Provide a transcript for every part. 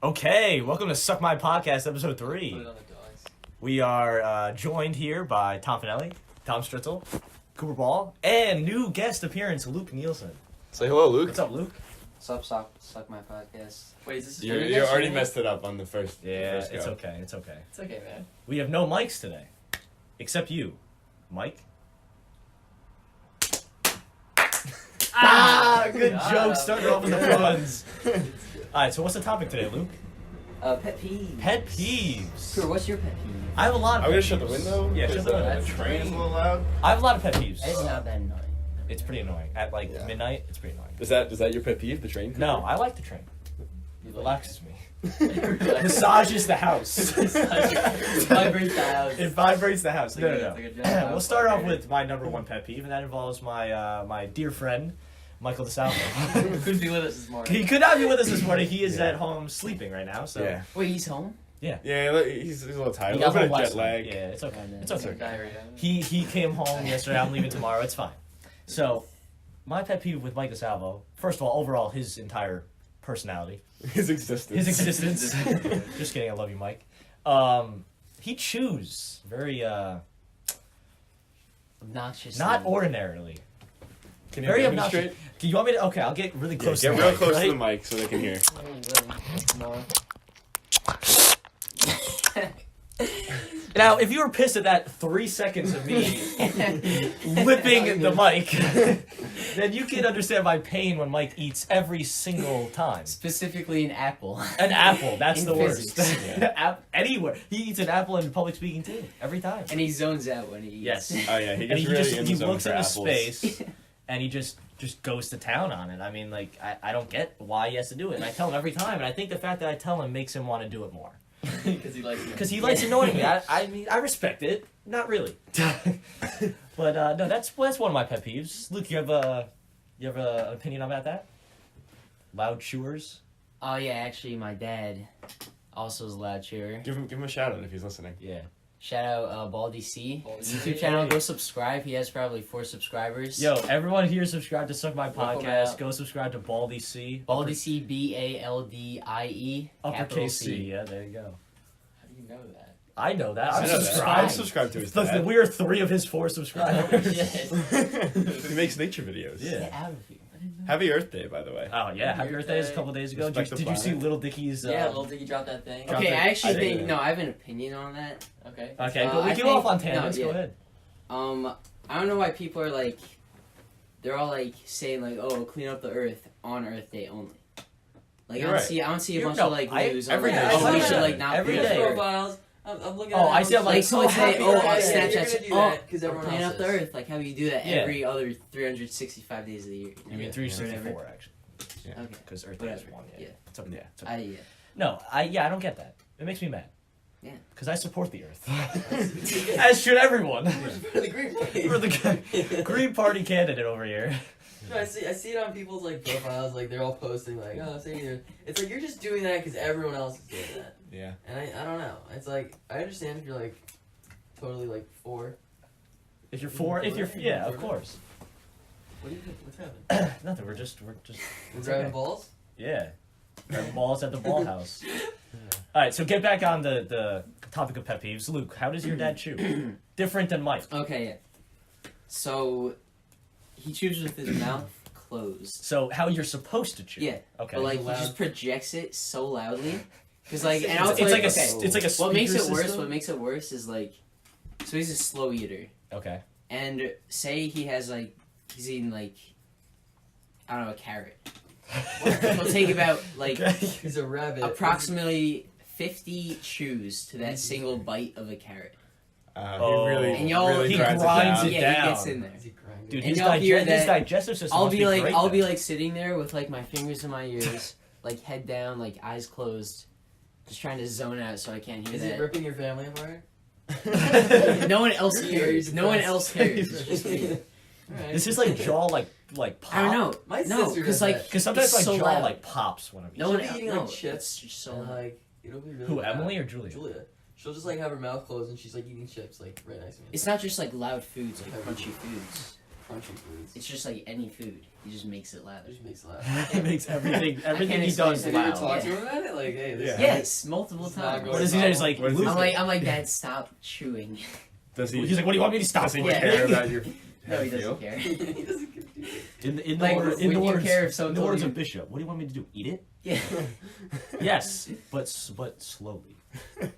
Okay, welcome to Suck My Podcast, episode 3. Put it on the dogs. We are joined here by Tom Finelli, Tom Stritzel, Cooper Ball, and new guest appearance, Luke Nielsen. Say hello, Luke. What's up, Luke? Suck my podcast. Wait, is this You you guys already doing messed it up on the first. Yeah, the first it's go. okay, it's okay. It's okay, man. We have no mics today, except you, Mike. Good Got joke, him. starting off with the puns. Alright, so what's the topic today, Luke? Pet peeves. Pet peeves. Cooper, what's your pet peeve? I have a lot of I'm gonna pet shut the peeves. window. Yeah, shut the window. The train is a little loud. I have a lot of pet peeves. It's not that annoying. It's pretty annoying. At like Yeah. midnight, it's pretty annoying. Is that your pet peeve? The train? No, I like the train. You It like relaxes me. it? Massages the house. Vibrates the house. It vibrates the house. It's No, like no, a- no. it's like a giant We'll house start off vibrator. with my number one pet peeve, and that involves my my dear friend, Michael DeSalvo. Couldn't be with us this morning. He could not be with us this morning. He is Yeah. at home sleeping right now. So Yeah. Wait, he's home? Yeah, he's a little tired. he A got little home bit of last jet night. lag. Yeah, it's okay. Yeah, It's It's okay. diarrhea. He came home yesterday. I'm leaving tomorrow. It's fine. So, my pet peeve with Mike DeSalvo, first of all, overall, his entire personality. His existence. His existence. Just kidding. I love you, Mike. He chews very Obnoxious. not ordinarily. Can you Very demonstrate? obnoxious. Do you want me to? Okay, I'll get really Yeah, close. get to the real mic, close right? to the mic so they can hear. Now, if you were pissed at that 3 seconds of me lipping the mic, then you can understand my pain when Mike eats every single time. Specifically an apple. An apple, that's In the worst. physics. Anywhere. He eats an apple in public speaking too, every time. And he zones out when he eats. Yes. Oh yeah, he And gets he really just in he the zone looks for into apples. space and he just goes to town on it. I mean, like, I don't get why he has to do it. And I tell him every time, and I think the fact that I tell him makes him want to do it more. Because he likes it. Because he likes annoying me. I mean, I respect it. Not really. But no, that's one of my pet peeves. Luke, you have an opinion about that? Loud chewers? Oh yeah, actually my dad also is a loud chewer. Give him a shout out if he's listening. Yeah. Shout out Baldy C. Baldy C. YouTube channel, go subscribe. He has probably 4 subscribers. Yo, everyone here subscribe to Suck My Look him Podcast. out. Go subscribe to Baldy C. Baldy C, BALDIE. Uppercase C. Yeah, there you go. How do you know that? I know that. I I'm know that. subscribed. I'm subscribed to his dad. We are 3 of his 4 subscribers. He makes nature videos. Yeah. Get out of here. Happy Earth Day, by the way. Oh yeah, happy Earth Day was a couple days ago. Respect Did, the did you see planet. Little Dickie's? Yeah, Lil Dicky dropped that thing. Drop Okay, it. I actually I think didn't. no. I have an opinion on that. Okay. Okay, but we I go think- off on no, tangents. Go yeah. ahead. I don't know why people are like, they're all like saying like, oh, clean up the Earth on Earth Day only. Like You're I right. don't see a You're- bunch no, of like I- news every on day like, I oh, we see should that. like not Every be day. Earth. Profiles. I'm looking at Oh, I see, I'm Like like, someone say, happy oh, Earth on Day. You're Snapchat, gonna do oh, that 'cause everyone clean else up the is. Earth. Like how do you do that Yeah. every other 365 days of the year? You mean Yeah, 364 whatever. actually? Okay. Because Earth Day is Whatever. 1. Yeah. Yeah. It's okay. Yeah. It's okay. Yeah. No, I don't get that. It makes me mad. Yeah. Because I support the Earth. As should everyone. For the Green Party. For the Green Party candidate over here. No, I see it on people's like profiles, like they're all posting like, oh, say either. It's like you're just doing that because everyone else is doing that, Yeah. and I don't know. It's like I understand if you're like totally like for. If you're for, yeah, of course. What do you think? What's happening? Nothing. We're just. We're It's driving okay. balls. Yeah. Driving balls at the ball house. All right, so get back on the topic of pet peeves. Luke, how does your dad chew? Different than Mike. Okay. Yeah. So he chews with his mouth closed. So how you're supposed to chew? Yeah. Okay. But like he Loud. just projects it so loudly, because like, and It's- I'll it's tell like you, a okay, it's like a. what makes it speaker worse? system? What makes it worse is like, so he's a slow eater, Okay. and say he has like he's eating like, I don't know, a carrot. It'll take about like He's a rabbit. approximately 50 chews to that single bite of a carrot. Oh. He really, And y'all- really he grinds grinds it it down. Yeah, down. he gets in there. Is he grinding? Dude, And his, y'all hear his that- digestive system. I'll must be like, great I'll be then. like sitting there with like my fingers in my ears, like head down, like eyes closed, just trying to zone out so I can't hear Is he that. ripping your family apart? No one else cares. No one else cares. It's just me. Alright. Does his like jaw like pop? I don't know. My No, sister because does like that. Because sometimes It's my so jaw loud. like pops when I'm eating. no one She'll be eating, no, like, chips it's just so and loud. like it'll be really Who, loud. Emily or Julia? Julia. She'll just like have her mouth closed and she's like eating chips like right next to me. It's not just like loud foods, like crunchy foods. crunching foods. It's just like any food. He just makes it It louder. just makes it laugh. It makes everything he explain does it. Have you ever loud. talked to him about it? Like, hey, this Yeah. Yes, multiple It's not times. going What does he say? He's like, What does he Luke- say? I'm like, Dad, stop chewing. Does he? he's like, what do you want me to stop? Does he for?" Yeah. care about your? No, he how you doesn't feel? care. he doesn't give a shit. In Like, the would you words, care if in someone the told words you- of Bishop, what do you want me to do? Eat it? Yeah. Yes, but slowly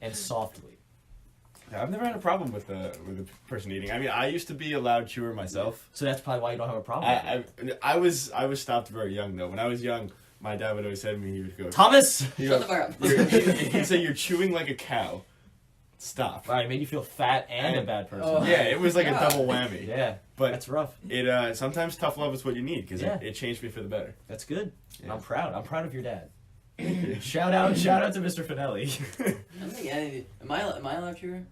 and softly. Yeah, I've never had a problem with the person eating. I mean, I used to be a loud chewer myself. So that's probably why you don't have a problem. with it. I was stopped very young though. When I was young, my dad would always say to me, he would go, Thomas. he'd Shut go, the fuck up. he'd say, "You're chewing like a cow. Stop." Right, it made you feel fat and a bad person. Oh. Yeah, it was like Yeah. a double whammy. Yeah, But that's rough. it sometimes tough love is what you need because Yeah. it changed me for the better. That's good. Yeah. I'm proud. I'm proud of your dad. shout out to Mr. Finelli. I don't think any. Am I allowed to?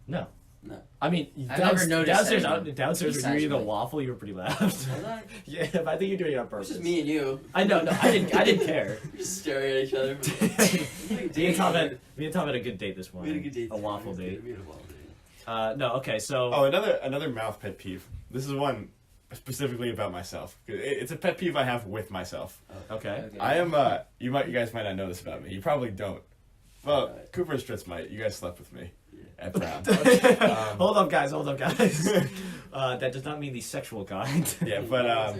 No. No. I mean, I've never noticed downstairs. anything Downstairs, when you were eating a besides waffle, you were pretty loud. Was I? Yeah, but I think you're doing it on It's purpose. just me and you. I know. No, I didn't care. We're just staring at each other. Me and Tom had a good date this We morning. had a good date. A waffle We had date. We had a waffle date. No, okay, so Oh, another mouth pet peeve. This is one specifically about myself. It's a pet peeve I have with myself. okay. Okay. I am you guys might not know this about me. You probably don't. Well, Alright. Cooper and Stritz might. You guys slept with me at Brown. Hold up, guys. That does not mean the sexual kind. Yeah, but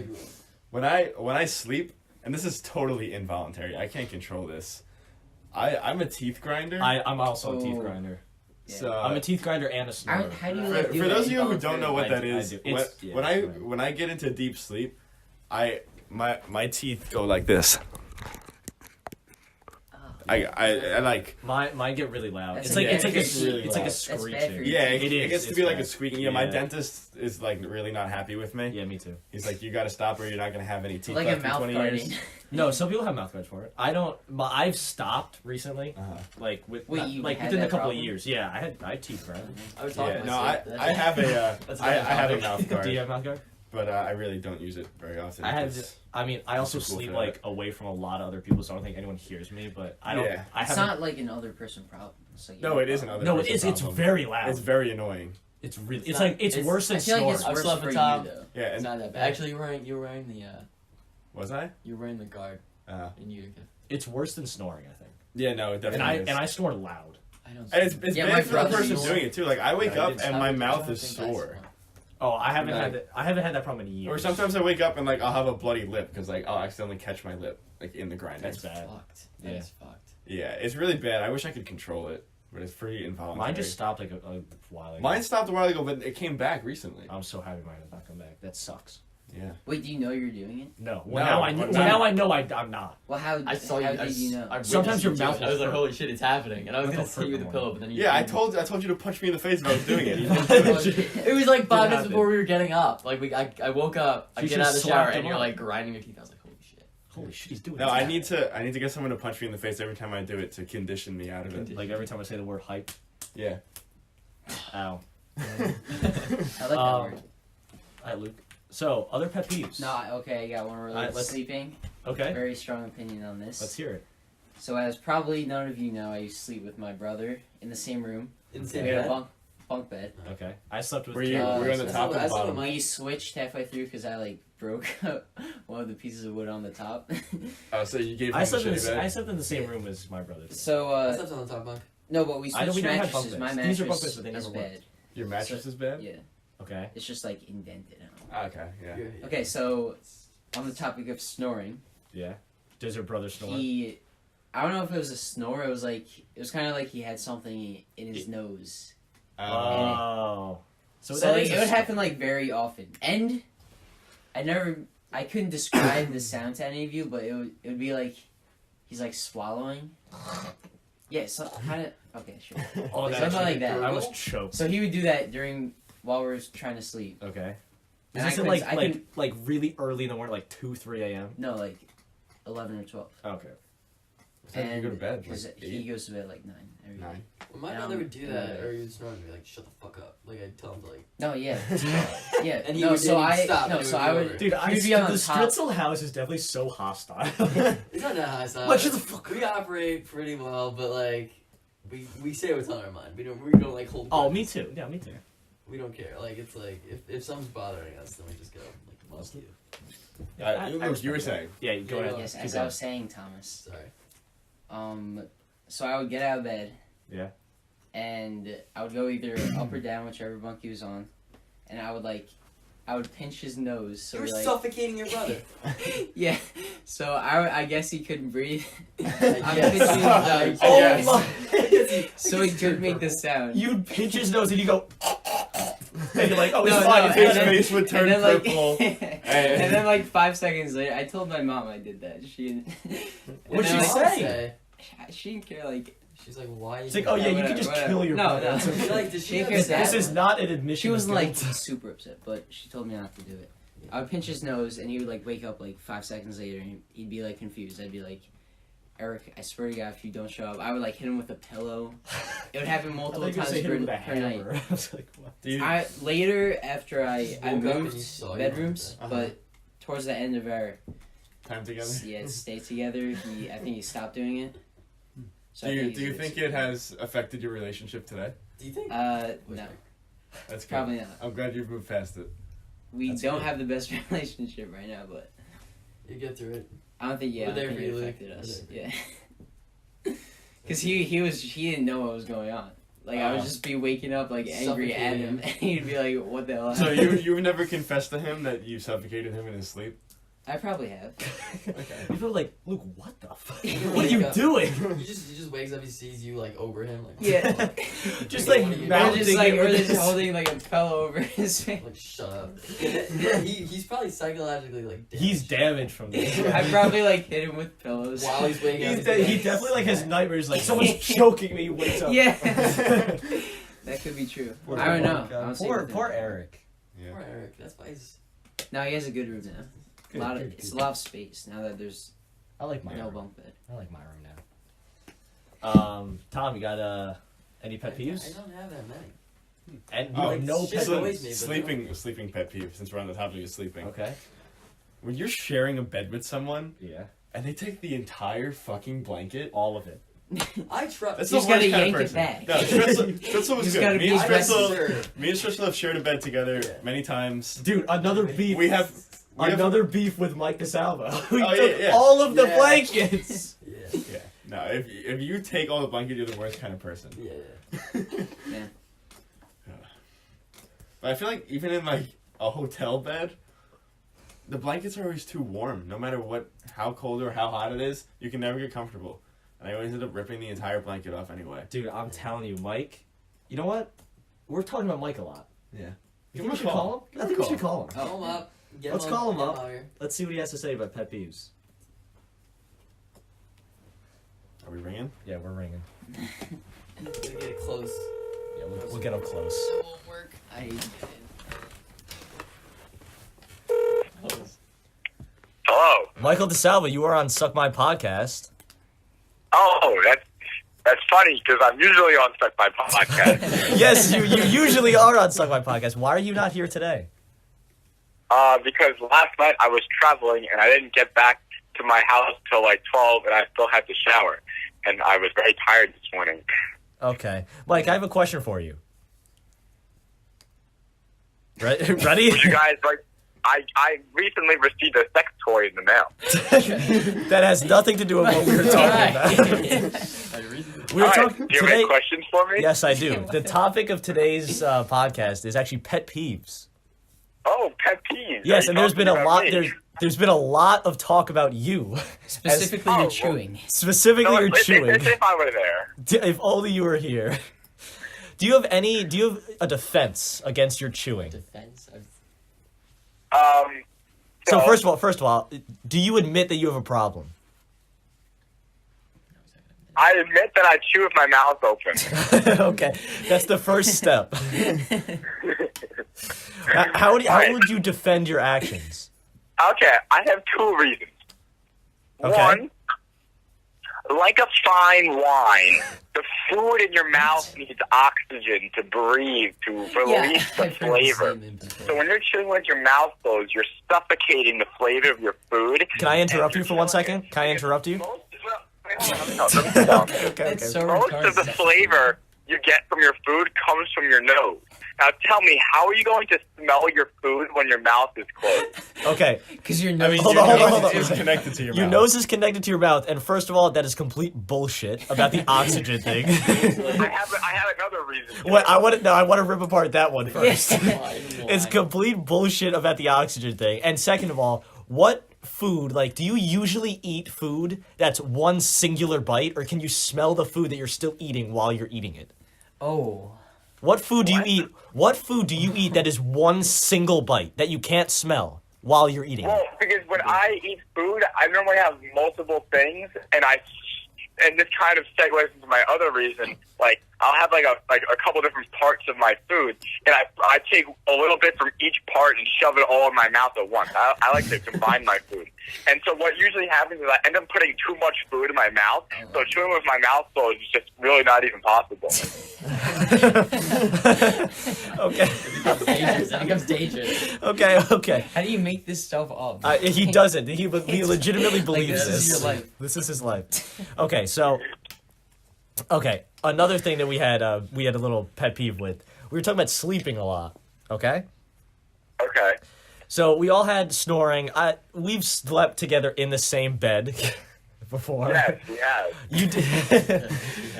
when I sleep, and this is totally involuntary. I can't control this. I'm a teeth grinder. I'm also a teeth Oh. grinder. Yeah. So I'm a teeth grinder and a snorer. How do you for, like do for that those of you who don't know what I that do- I is, do. when, It's- yeah, when I right. when I get into deep sleep, my teeth go like this. I like. Mine get really loud. That's It's like- like it's like a it's really it's like a loud. That's bad for screeching. you. Yeah, It it is. gets to It's be like bad. a squeaking. Yeah, my Yeah. dentist is like really not happy with me. Yeah, me too. He's like, you got to stop, or you're not gonna have any teeth like a left in mouth 20 guarding. years. No, some people have mouth guards for it. I don't. I've stopped recently, Uh-huh. like with Wait, not- you like had within a that couple problem? of years. Yeah, I had teeth grinding. I was talking Yeah, to no, myself. I have a That's I have a topic. mouth guard, Do you have a mouth guard? but I really don't use it very often. I have. because- I mean, I also That's cool sleep for like away from a lot of other people, so I don't think anyone hears me. But I don't. Yeah. I It's haven't. not like an other person problem. It's like No, your it is problem. another. No, it person's is. It's problem. very loud. It's very annoying. It's really. It's It's like not- it's it's- worse than I feel like snoring. it's I worse slept for on you top. though. Yeah, It's and not that bad. Actually, you were wearing the was I? guard in Utica. It's worse than snoring, I think. Yeah, no, it And definitely I is. and I snore loud. I don't. And it's Yeah, bad my for the brother person used to- doing it too. Like I wake Yeah, I up did- and I my don't mouth think is I sore. Oh, I haven't No. had that. I haven't had that problem in years. Or sometimes I wake up and like I'll have a bloody lip because like I'll accidentally catch my lip like in the grinding. That's bad. Fucked. Yeah. That's fucked. Yeah, it's really bad. I wish I could control it, but it's pretty involuntary. Mine just stopped like a while ago. Mine stopped a while ago, but it came back recently. I'm so happy mine has not come back. That sucks. Yeah. Wait, do you know you're doing it? No. Well, No, now I one well, time- now I know I'm not. Well, how I saw how you. did you know? I Sometimes your witnessed you mouth do it. I was will like, hurt. "Holy shit, it's happening!" And I was It'll gonna hit you with a hurt pillow, more. but then you. Yeah, I told you to punch me in the face if I was doing it. You didn't do it. It was like 5 minutes happen. before we were getting up. Like I woke up, I You get should've out of the shower, slapped and him you're up. like grinding your teeth. I was like, "Holy shit!" Holy shit, he's doing No, it. I need to get someone to punch me in the face every time I do it to condition me out of it. Like every time I say the word hype. Yeah. Ow. I like that Um, word. Alright, Luke. So, other pet peeves. No, okay, I got one related Alright, to let's- sleeping. Okay. Very strong opinion on this. Let's hear it. So as probably none of you know, I used to sleep with my brother in the same room. In the Okay. same We had a bed. bunk bed. Okay. I slept with Were you Uh, were you on the so top or the that's what bottom? my- We switched halfway through because I like broke one of the pieces of wood on the top. Oh, so you gave him I the slept in shitty the, bed? I slept in the same room as my brother. did. so I slept on the top bunk. no, but we I know switched we don't have mattresses. bunk My beds. mattress These are bunk beds, but they is never work. bad. Your mattress is bad? Yeah, Okay. it's just like indented. I don't know. Okay, yeah. Yeah. Okay, so on the topic of snoring, Yeah. Does your brother snore? I don't know if it was a snore. It was kind of like he had something in his nose. Oh. So, that like, is it a would snore. happen like very often, and I couldn't describe the sound to any of you, but it would be like he's like swallowing. Yeah, so kind of okay, sure. Oh, that Something like that. I was choked. So he would do that while we were trying to sleep. Okay. And Is this I at couldn't- I like really early in the morning, like 2, 3 a.m.? No, like 11 or 12. Okay. What time do you go to bed? Because Like he 8? goes to bed like 9 every day. 9? When my And brother I'm would do in that, bed. or he would snore, I'd be like, "Shut the fuck up!" Like I'd tell him to like. No, yeah, yeah. And he no, would- so and he'd I stop, no, and it so would I be would. over. Dude, He'd be on the the top. Stritzel house is definitely so hostile. It's not that high stuff. Like, shut the fuck We operate pretty well, but like, we say what's on our mind. We don't like hold. Oh, me grudges. too. Yeah, me too. We don't care. Like it's like if something's bothering us, then we just go like fuck you. Luke, you were saying. Yeah, you go Yeah, ahead. Yes, Keep as going. I was saying, Thomas. Sorry. So I would get out of bed. Yeah. And I would go either up or down, whichever bunk he was on, and I would pinch his nose. So You were like, suffocating your brother. yeah. So I guess he couldn't breathe. Yes. Oh Oh my! So he couldn't make the sound. You'd pinch his nose and you go, and you're like, oh, it's No, fine. no, it's His and fine. then- face would turn and then, like, purple. and then like 5 seconds later, I told my mom I did that. She What'd and she then, like, say? She didn't care. Like She's like, why? It's like, oh yeah, you whatever, can just whatever. kill your No, brother. no. It's okay. You're like, does she She have cares that? This is not an admission. she wasn't of like guilt. super upset, but she told me not to do it. I would pinch his nose, and he would like wake up like 5 seconds later, and he'd be like confused. I'd be like, Eric, I swear to God, if you don't show up, I would like hit him with a pillow. It would happen I multiple thought you were times saying hit per, him with a per night. hammer. I was like, what? Do you, Later after I Woke up and you moved saw your bedrooms, mom. but towards the end of our time together? stay together, I think he stopped doing it. So Do I you he's do you good. think it has affected your relationship today? Do you think? No, That's good. probably not. I'm glad you've moved past it. We That's don't good. have the best relationship right now, but You get through it. I don't think We're I there don't for think it you, Luke. affected us. We're Yeah. Because he didn't know what was going on. Like I would just be waking up like angry at Suffocating him, him. and he'd be like, "What the hell?" So happened?" you've never confessed to him that you suffocated him in his sleep? I probably have. Okay. People are like, Luke, what the fuck? You What are you wake up- doing? He just wakes up. He sees you like over him. Like Yeah. Just What like are you Or mounting just like, it or with just his- holding like a pillow over his face. Like shut up. Yeah, he's probably psychologically like. He's damaged from this. I probably like hit him with pillows. While he's waking up. He definitely like has nightmares. Like someone's choking me. He wakes up. Yeah. That could be true. Poor- I don't know. poor- I don't see Poor, with him. poor Eric. Yeah. Poor Eric. That's why he's. No, he has a good room now. Good, a lot of good, it's good. a lot of space now that there's I like my no room. bunk bed. I like my room now. Tom, you got any pet I peeves? don't have that many. And you Oh, have no shit, pet So, annoys peeves. me, but sleeping pet peeve, since we're on the topic of sleeping. Okay. When you're sharing a bed with someone Yeah. and they take the entire fucking blanket, All of it. I trust. that's He's the worst gotta kind yank of it person. back. No, Stretzel was He's good. gotta Me be and aggressive. Stretzel have shared a bed together Yeah. many times. Dude, another beef. We have another beef with Mike DeSalvo. We Oh, took yeah, yeah. all of the Yeah. blankets. Yeah. Yeah. No, if you take all the blanket, you're the worst kind of person. Yeah. Yeah. But I feel like even in like a hotel bed, the blankets are always too warm. No matter how cold or how hot it is, you can never get comfortable. And I always end up ripping the entire blanket off anyway. Dude, I'm telling you, Mike. You know what? We're talking about Mike a lot. Yeah. You Give think him we a should call. call him? I think we should call him. Call him up. Get Let's him call him get up. out here. Let's see what he has to say about pet peeves. Are we ringing? Yeah, we're ringing. Gotta get it close. Yeah, we'll get him close. It won't work. I hate it. Hello. Michael DeSalvo, you are on Suck My Podcast. Oh, that's funny because I'm usually on Suck My Podcast. Yes, you usually are on Suck My Podcast. Why are you not here today? Because last night I was traveling and I didn't get back to my house till like 12, and I still had to shower, and I was very tired this morning. Okay. Mike, I have a question for you. Ready? Would you guys like? I recently received a sex toy in the mail. That has nothing to do with what we were talking about. We were All right, talking do you have today. any questions for me? Yes, I do. The topic of today's podcast is actually pet peeves. Oh, pet peeves. Yes, Are and you there's been a talking lot. about me? There's been a lot of talk about you, Specifically, Oh, your well. chewing. specifically No, your if chewing. if I were there. If only you were here. Do you have a defense against your chewing? Defense. So no. first of all, do you admit that you have a problem? I admit that I chew with my mouth open. Okay, that's the first step. How would you defend your actions? Okay, I have two reasons. Okay. One, like a fine wine, the food in your mouth needs oxygen to breathe, to release the flavor. So when you're chewing with your mouth closed, you're suffocating the flavor of your food. Can I interrupt you for 1 second? Can I interrupt you? Wait, hold on, let me talk. Okay. That's so Most of the retarded. flavor you get from your food comes from your nose. Now tell me, how are you going to smell your food when your mouth is closed? Okay. Because your I nose. mean, Hold your on, hold on, nose hold on. is connected to your Your mouth. nose is connected to your mouth, and first of all, that is complete bullshit about the oxygen thing. I have another reason. What I want to rip apart that one first. Why? It's complete bullshit about the oxygen thing. And second of all, what food, like, do you usually eat food that's one singular bite, or can you smell the food that you're still eating while you're eating it? Oh. What food do you eat? What food do you eat that is one single bite that you can't smell while you're eating Well, it? because when I eat food, I normally have multiple things, and this kind of segues into my other reason. Like, I'll have like a couple different parts of my food, and I take a little bit from each part and shove it all in my mouth at once. I like to combine my food, and so what usually happens is I end up putting too much food in my mouth. So chewing with my mouth closed is just really not even possible. Okay. It becomes dangerous. Okay. How do you make this stuff up? He doesn't. He legitimately believes this is this. your life. This is his life. Okay, so. Okay, another thing that we had a little pet peeve with. We were talking about sleeping a lot. Okay. Okay. So we all had snoring. We've slept together in the same bed before. Yes, we have. You did.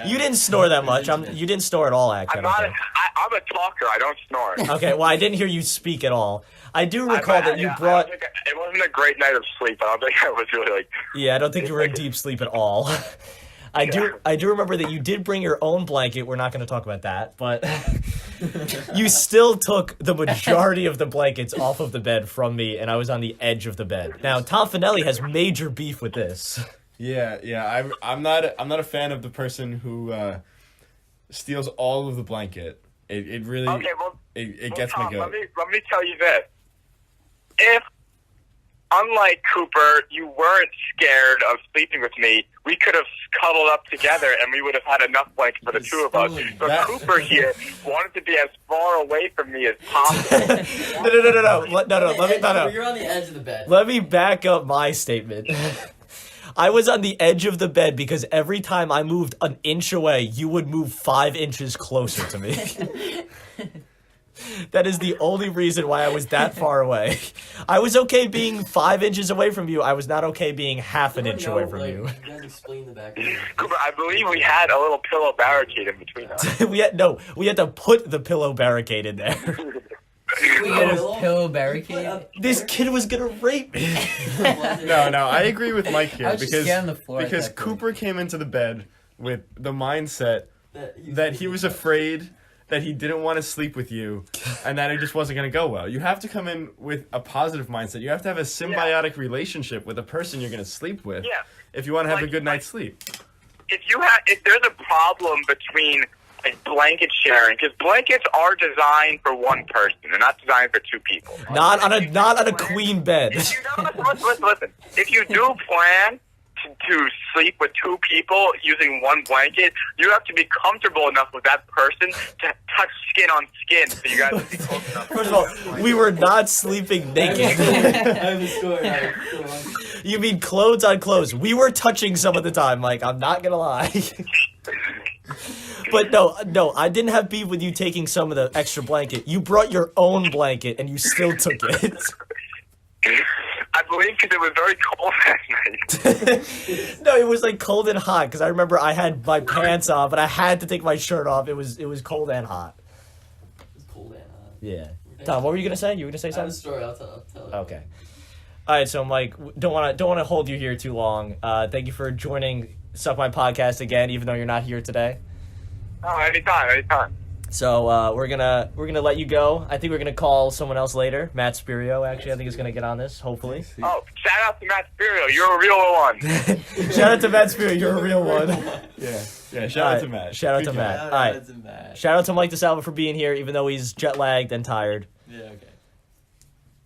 You didn't snore that much. You didn't snore at all, actually. I'm a talker. I don't snore. Okay, well, I didn't hear you speak at all. I do recall that you I brought. don't think it wasn't a great night of sleep. I don't think I was really like. Yeah, I don't think you were in deep sleep at all. I do remember that you did bring your own blanket. We're not going to talk about that, but you still took the majority of the blankets off of the bed from me, and I was on the edge of the bed. Now, Tom Finelli has major beef with this. Yeah. I'm not a fan of the person who steals all of the blanket. It really Okay, well, it gets Tom, me let good. me tell you this. If, unlike Cooper, you weren't scared of sleeping with me, we could have cuddled up together and we would have had enough blankets for the two of us. But That- Cooper here wanted to be as far away from me as possible. No. You're on the edge of the bed. Let me back up my statement. I was on the edge of the bed because every time I moved an inch away, you would move 5 inches closer to me. That is the only reason why I was that far away. I was okay being 5 inches away from you. I was not okay being half an inch away from you. You guys explain the background. Cooper, I believe we had a little pillow barricade in between us. We had to put the pillow barricade in there. We got a pillow barricade. This kid was gonna rape me. No, I agree with Mike I here was just scared on the floor at because that point. Cooper came into the bed with the mindset that he was afraid that he didn't want to sleep with you and that it just wasn't going to go well. You have to come in with a positive mindset. You have to have a symbiotic relationship with the person you're going to sleep with Yeah. if you want to have a Like- good night's sleep. If there's a problem between like blanket sharing, because blankets are designed for one person, they're not designed for two people. Not on a queen bed. If you don't, listen. If you do plan to sleep with two people using one blanket, you have to be comfortable enough with that person to touch skin on skin, so you guys can be close enough. First of all, we were not sleeping naked. I have a score. You mean clothes on clothes? We were touching some of the time, Mike. I'm not gonna lie. But no, I didn't have beef with you taking some of the extra blanket. You brought your own blanket and you still took it. I believe because it was very cold that night. No, it was like cold and hot because I remember I had my pants on, but I had to take my shirt off. It was cold and hot. It's cold and hot. Yeah. Tom, what were you gonna say? You were gonna say I have a something? story. I'll tell it. Okay. All right, so Mike, don't want to hold you here too long. Thank you for joining Suck My Podcast again, even though you're not here today. Oh, anytime. So we're gonna let you go. I think we're gonna call someone else later. Matt Spirio, actually, I think is gonna get on this. Hopefully. Oh, shout out to Matt Spirio. You're a real one. Shout out to Matt Spirio. You're a real one. Yeah. Shout out to Matt. Shout out to Good Matt. guy. All right. Shout out to Mike DeSalvo for being here, even though he's jet lagged and tired. Yeah, okay.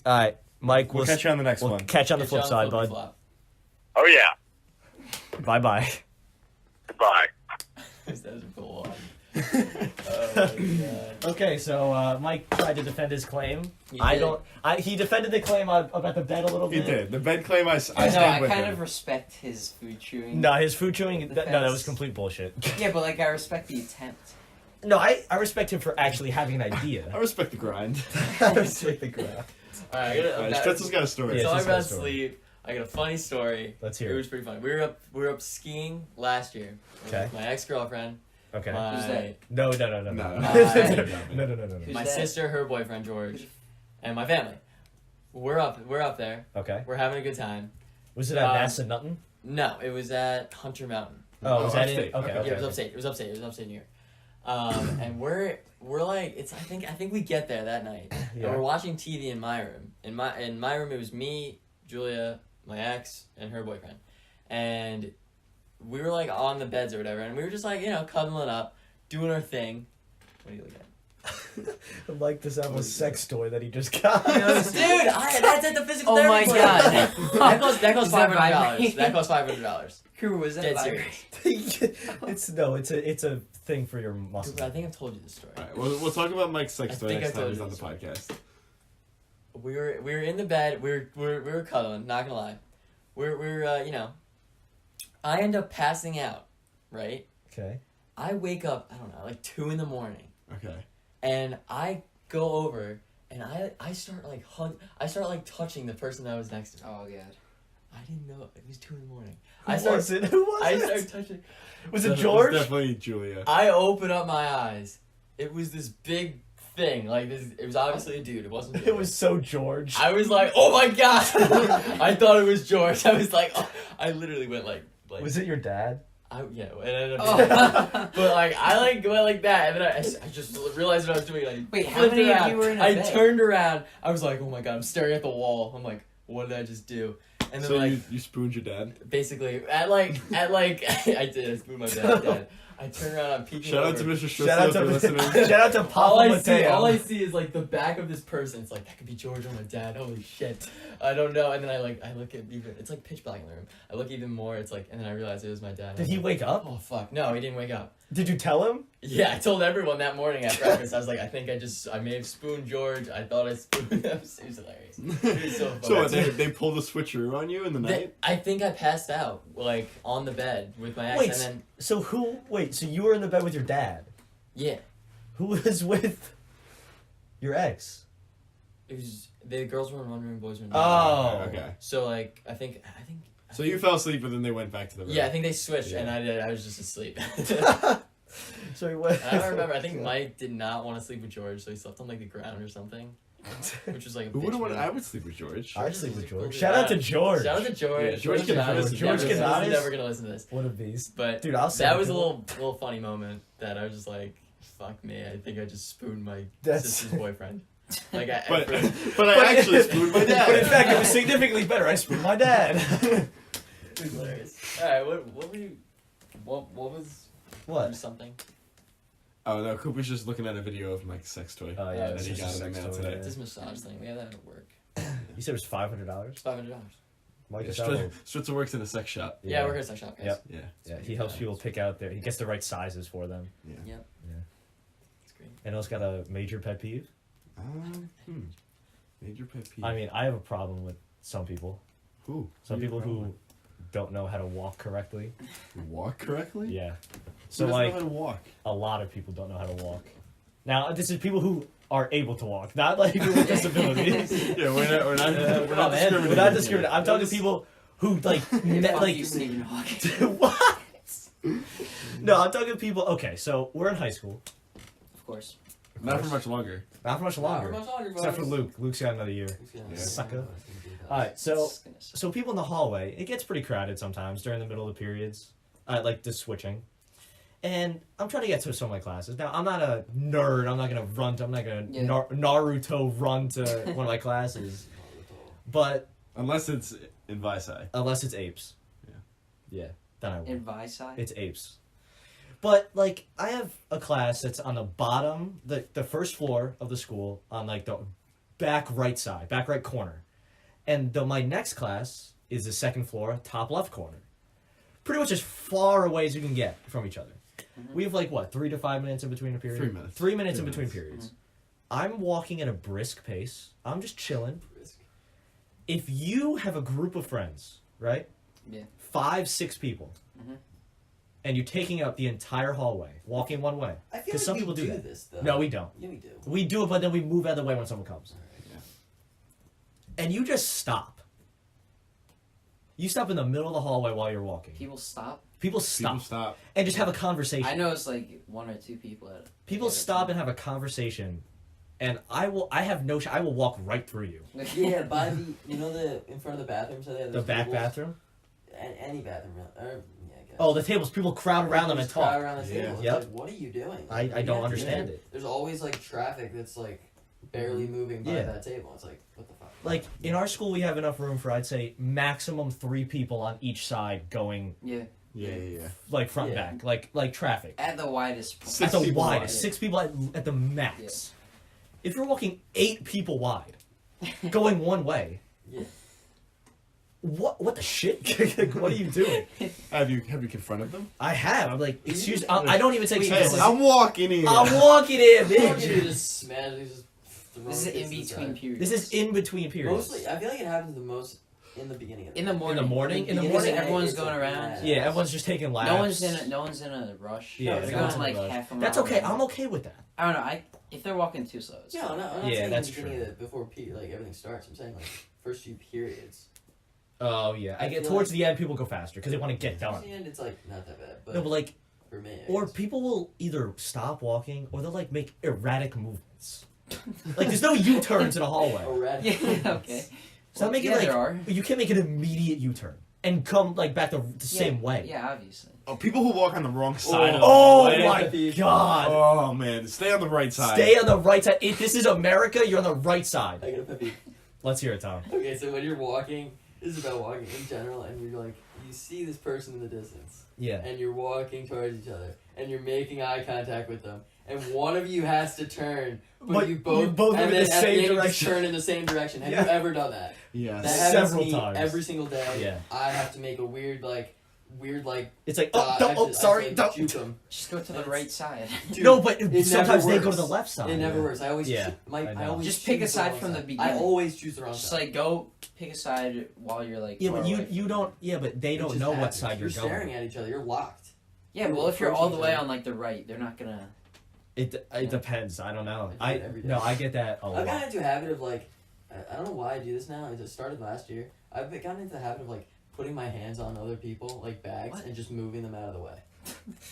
All right, Mike. We'll catch you on the next we'll one. catch you on the flip side, bud. Flop. Oh yeah. Bye bye. Goodbye. That was a cool one. Oh my god. Okay, so Mike tried to defend his claim. He I did. don't. He defended the claim about the bed a little He bit. did. The bed claim I No, stand I with kind him. of respect his food chewing. No, his food chewing. The No, that was fence. complete bullshit. Yeah, but like I respect the attempt. No, I respect him for actually having an I idea. respect the grind. I respect the ground. Alright, I Alright, Stretzel's got a story. Yeah, Talking just tell about a story. sleep, I got a funny story. Let's It hear was it. pretty funny. We were up skiing last year. Okay. With my ex-girlfriend. Okay. Who's that? No. No. No, Who's My that? sister, her boyfriend George, and my family. We're up there. Okay. We're having a good time. Was it at NASA Nutton? No, it was at Hunter Mountain. Oh, was that upstate. it? Okay. Okay. Okay. Yeah, it was upstate. It was upstate New York. And we're like, I think we get there that night. Yeah. And we're watching TV in my room. In my room, it was me, Julia, my ex, and her boyfriend, and we were like on the beds or whatever, and we were just like cuddling up, doing our thing. What are you looking at? Like this a sex toy that he just got. Dude, that's at the physical Oh my therapy place. god. That cost Is that $500. vibrating? That cost $500. Crew, was that Dead vibrating? serious. it's a thing for your muscles. I think I've told you this story. Alright, we'll talk about Mike's sex I toy think next I time told he's you on the this podcast. We were in the bed. We were cuddling. Not gonna lie, we're I end up passing out. Right. Okay. I wake up. I don't know, like 2 a.m. Okay. and I go over and I start like I start like touching the person that was next to me. Oh god. I didn't know it was 2 a.m. Who was it? Who was I it? start touching. Was it It's George? definitely Julia. I open up my eyes. It was this big thing. Like this. It was obviously a dude. It wasn't. It was so George. I was like, oh my god! I thought it was George. I was like, oh. I literally went like. Was it your dad? Yeah, it ended up being Oh. but like I like went like that, and then I just realized what I was doing. I Wait, how flipped many of around. you were in a I bed? turned around. I was like, oh my god! I'm staring at the wall. I'm like, what did I just do? And then So like you spooned your dad? basically at like I did. I spooned my dad. I turned around. I'm peeking. Shout out over. to Mr. Shout out Stritzel if you're to listening. shout out to All Papa I see Mateo. is like the back of this person. It's like that could be George or my dad. Holy shit, I don't know. And then I look at even. It's like pitch black in the room. I look even more. It's like, and then I realize it was my dad. Did he wake up? Oh fuck! No, he didn't wake up. Did you tell him? Yeah, I told everyone that morning at breakfast. I was like, I think I may have spooned George. I thought I spooned him. It was hilarious. It was so funny. So what, they pulled a switcheroo on you in the night? I think I passed out like on the bed with my ex, Wait, and then so you were in the bed with your dad. yeah, Who was with your ex? it was the girls were in one room, boys were in the Oh. other. Okay. So like I think. So you fell asleep, and then they went back to the room. Yeah, I think they switched, Yeah. and I was just asleep. Sorry, what? I don't remember. I think Mike did not want to sleep with George, so he slept on like the ground or something, which was like. A Who bitch would have wanted? move. I would sleep with George. I'd sleep with George. Yeah. Shout out to George. Shout out to George. Yeah, George George Cananis. Cananis. George He's Cananis. never gonna listen to this. What a beast. But Dude, I'll say that was it. a little funny moment that I was just like, "Fuck me!" I think I just spooned my That's- sister's boyfriend. Like I. But I actually spooned my dad. But in fact, it was significantly better. I spooned my dad. It was hilarious. All right, what were you? What was? What? Something. Oh no, Cooper's just looking at a video of Mike's sex toy. Oh yeah, that it's he just got a in the sex mail toy. today. Yeah. This massage thing. We have that at work. You said it was $500. It's $500. Mike Yeah, is out. Stritzel works in a sex shop. Yeah, we're gonna sex shop, guys. Yep. Yeah. Yeah, he helps people pick out he gets the right sizes for them. Yeah. It's great. And he's got a major pet peeve. Major pet peeve. I mean, I have a problem with some people. who? Some Who you people got who with? don't know how to walk correctly. Walk correctly. Yeah. Who So doesn't like know how to walk. a lot of people don't know how to walk. Now, this is people who are able to walk, not like people with disabilities. Yeah, we're not Come on, man. discriminating. We're not discriminating. I'm talking to people who like like you can even walk. what? No, I'm talking to people. Okay, so we're in high school. Of course. Not for much longer. Not for much longer. Except for Luke. Luke's got another year. Yeah. Sucker. Alright, so people in the hallway, it gets pretty crowded sometimes during the middle of the periods, like the switching. And I'm trying to get to some of my classes. Now, I'm not a nerd. I'm not going to Yeah. Naruto run to one of my classes. But Unless it's in Visci. unless it's apes. Yeah. Yeah, then I will. In Visci? It's apes. But, like, I have a class that's on the bottom, the first floor of the school, on, like, the back right side, back right corner. And my next class is the second floor, top left corner. Pretty much as far away as you can get from each other. We have, like, what, 3 to 5 minutes in between a period? 3 minutes. 3 minutes in 3 between minutes. periods. I'm walking at a brisk pace. I'm just chilling. If you have a group of friends, right? Yeah. 5, 6 people. Mhm. and you're taking up the entire hallway, walking one way. I feel 'Cause like some we people do that. this though. No, we don't. Yeah, we do. We do it, but then we move out of the way when someone comes. Yeah. And you just stop. You stop in the middle of the hallway while you're walking. People stop. People stop, People stop. and just have a conversation. I know it's like 1 or 2 people at People at a stop time. and have a conversation, and I have no. I will walk right through you. Yeah, by the in front of the bathroom, so they have The those back tables. bathroom. Any bathroom, or yeah, I guess. Oh, the tables. People crowd around them and Just crowd talk. around the Yeah. table. It's Yep. like, what are you doing? I What do you don't have to understand do? it. There's always like traffic that's like barely moving by Yeah. that table. It's like, what the fuck? Like in our school, we have enough room for I'd say maximum 3 people on each side going Yeah, Yeah. like front and Yeah. back, like traffic. at the widest point. Six At the people widest, wide. 6 people at the max. If you're walking 8 people wide, going one way, Yeah. what the shit? What are you doing? Have you confronted them? I have. I'm like, excuse. I don't even say Wait, excuse. this is- I'm walking in. I'm walking in, You bitch. just smash. You just throw This is it in to the between side. periods. This is in between periods. Mostly, I feel like it happens the most in the beginning of the in the morning. morning? In the Because morning, everyone's it's going like around. mad. Yeah, everyone's just taking laps. No one's in a rush. Yeah, they're no going one's in a like rush. half a mile. That's okay. an hour. I'm okay with that. I don't know. If they're walking too slow, it's No, fine. no, I'm not Yeah, saying that's in the beginning true. of before like everything starts. I'm saying like first few periods. Oh yeah, I I get feel towards like- the end. People go faster because they want to get Towards done. the end, it's like not that bad. But No, but like, for me, I or guess. people will either stop walking or they'll like make erratic movements. Like there's no U-turns in a hallway. Erratic. Yeah. Okay. So make it yeah, like there are. you can make an immediate U-turn and come like back the same way. Yeah, obviously. Oh, people who walk on the wrong side of the Oh way. my god! Oh man, stay on the right side. Stay on the right side. If this is America, you're on the right side. I got a pet peeve. Let's hear it, Tom. Okay, so when you're walking, this is about walking in general, and you're like, you see this person in the distance, Yeah. and you're walking towards each other, and you're making eye contact with them, and one of you has to turn, but you both move and in then the at same end you just direction. turn in the same direction. Have Yeah. you ever done that? Yes. That happens Several to me times. every single day. Yeah. I have to make a weird It's like, dot. oh, I have oh, to- I sorry, have to, like, don't. juke 'em. Just go to the That's- right side. Dude, No, but it sometimes never they go to the works. left side. It never works. I always Yeah, I I know. always Just pick choose a side wrong from the side. beginning. I always choose the wrong Just side. like go pick a side while you're like. Yeah, far but away. you don't. Yeah, but they It don't just know what happens. side you're staring going. at each other. You're locked. Yeah, well, if you're all the way approaching on like the right, they're not gonna. It depends. I don't know. I do it every day. No, I get that a I've lot. gotten into a habit of like, I don't know why I do this now. It just started last year. I've gotten into the habit of like putting my hands on other people, like bags, What? and just moving them out of the way.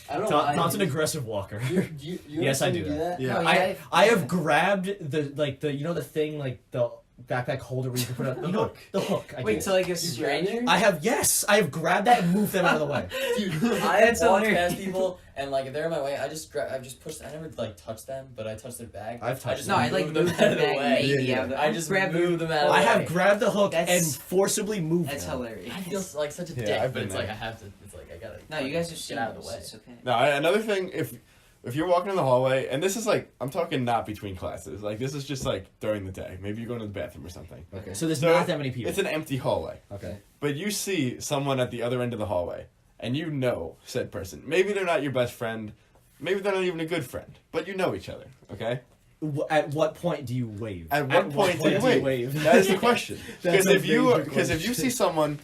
I don't know why. Tom's an I do aggressive walker. this. You Yes, I ever do seen me that. Yeah. No, I have grabbed the you know the thing like the backpack holder where you can put up The you know hook. the hook. I Wait get. till like a You grabbed stranger. it? I have grabbed that and moved them out of the way. Dude, I have That's walked hilarious. past people and like if they're in my way, I just pushed. I never like touched them, but I touched their bag. I've I touched just No, I like moved them moved out the of the bag way. maybe Yeah, out of the. I just grabbed moved them out of the I way. have grabbed the hook That's- and forcibly moved That's them. hilarious. I feel like such a Yeah, dick, I've but been it's like there. I have to. It's like I gotta. No, you guys have seen get out of the way. It's okay. No, another thing, if you're walking in the hallway, and this is like, I'm talking not between classes, like this is just like during the day. Maybe you're going to the bathroom or something. Okay, so there's So not that many people. It's an empty hallway. Okay. But you see someone at the other end of the hallway, and you know said person. Maybe they're not your best friend. Maybe they're not even a good friend. But you know each other, okay? At what point do you wave? At what point do you wave? That is the question. That's Because a if you major because if you question. see someone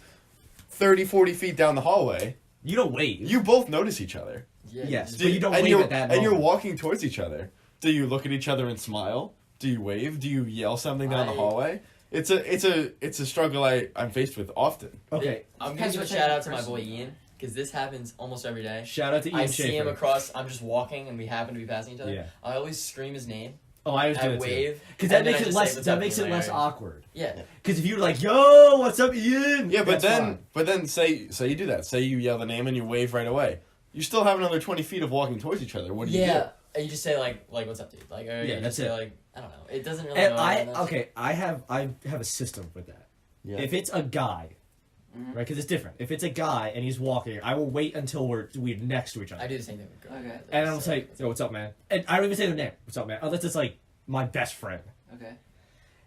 30, 40 feet down the hallway, You don't wave. you both notice each other. Yeah, Yes. just- But you don't and wave you're, at that and you're moment. walking towards each other. Do you look at each other and smile? Do you wave? Do you yell something down the I- hallway? It's a struggle I'm faced with often. Okay. I'm gonna Depends give a what shout type out of to my person boy you are. Ian because this happens almost every day. Shout out to Ian I see him Schaefer. across. I'm just walking and we happen to be passing each other. Yeah. I always scream his name. Oh, I was I doing it too. wave Because that and then makes I it just less. say, "What's That up, makes it Ian?" less Like, awkward. Yeah. Because if you're like, "Yo, what's up, Ian?" Yeah, but that's then fine. say you do that. Say you yell the name and you wave right away. You still have another 20 feet of walking towards each other. What do you do? Yeah. And you just say like what's up, dude? Like or Yeah, you that's just say it. like I don't know. It doesn't really. And go I on that. okay, I have a system with that. Yeah. If it's a guy, Mhm. right? Because it's different. If it's a guy and he's walking, I will wait until we're next to each other. I do the same thing with girls. Okay. And I'll say, "Yo, what's up, man?" And I don't even say their name. "What's up, man?" Unless it's like my best friend. Okay.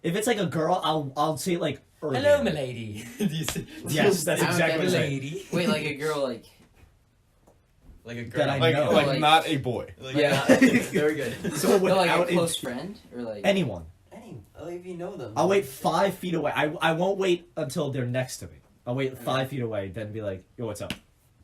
If it's like a girl, I'll say it like early. Hello, milady. Do you say- Yes, that's I don't exactly get what I'm saying. lady. Wait, like a girl, like. Like a girl. That I Like, know. like not a boy. Like, Yeah. very good. So No, like without a close friend or like. anyone, Like if you know them. I'll wait 5 feet away. I won't wait until they're next to me. I'll wait 5 feet away, then be like, "Yo, what's up?"